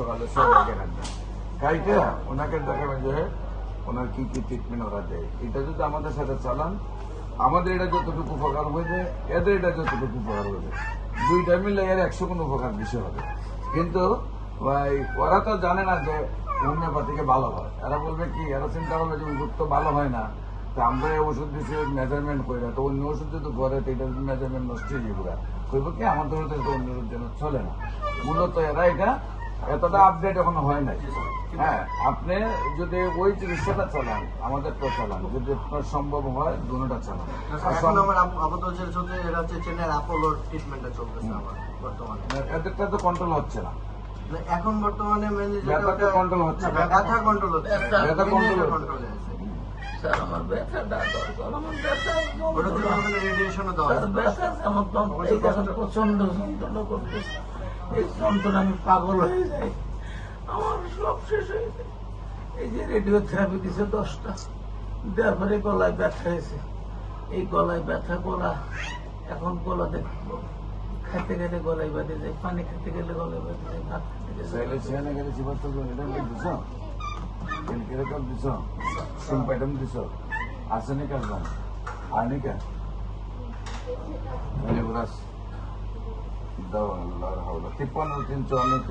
সকালে সব রাখবেন কাইটা ওনাকে দেখাবেন যে ওনার কি কি ট্রিটমেন্ট ওরা দেয়। এটা যদি আমাদের সাথে চালান, আমাদের এটা যতটুকু উপকার হয়েছে, এদের এটা যতটুকু উপকার হয়েছে, দুইটা মিলে এর 100 গুণ উপকার বেশি হবে। কিন্তু ওরা তো জানে না যে হোমিওপ্যাথিকে ভালো হয়। এরা বলবে কি, এরা চিন্তা করবে যে ওষুধ তো ভালো হয় না, তা আমরা এই ওষুধ দিচ্ছি মেজারমেন্ট করে, তো অন্য ওষুধ যদি করে তো এটা মেজারমেন্ট নষ্ট হয়ে যাবে। কইব কি আমাদের ওদের তো অন্য জন্য চলে না। মূলত এরা এটা এতটা আপডেট এখনো হয় নাই। হ্যাঁ, আপনি যদি ওই চিকিৎসাটা চালান, আমাদের তো চালান, যদি আপনার সম্ভব হয় দুটোটা চালান। এদেরটা তো কন্ট্রোল হচ্ছে না এখন বর্তমানে ব্যথাটা কন্ট্রোল হচ্ছে না, ব্যথা কন্ট্রোল হচ্ছে, ব্যথা কন্ট্রোল কন্ট্রোলে আছে। স্যার আমার ব্যথাটা দরকার, আমার ব্যথা ওটার জন্য ওখানে রেডিয়েশনও দেওয়া স্যার ব্যথা আমার প্রচন্ড যন্ত্রণা করতেছে। এই যন্ত্রণা আমি পাগল হয়ে যাই, আমার সব শেষ হয়ে যায়। এই যে রেডিওথেরাপি দিছে 10টা, দেওয়ার পরে গলায় ব্যথা হয়েছে। এই গলায় ব্যথা গলা, এখন গলা দেখবো খেতে গেলে গলায় বেঁধে যায়, পানি খেতে গেলে গলায় বেঁধে যায়, ভাত খেতে গেলে চাইলে সেখানে গেলে চিকিৎসা এটা দিছ কিরকম দিছ, সিম্পাইটম দিছ, আর্সেনিক আসবেন আর্নিকা ব্রাস দাও, 53 354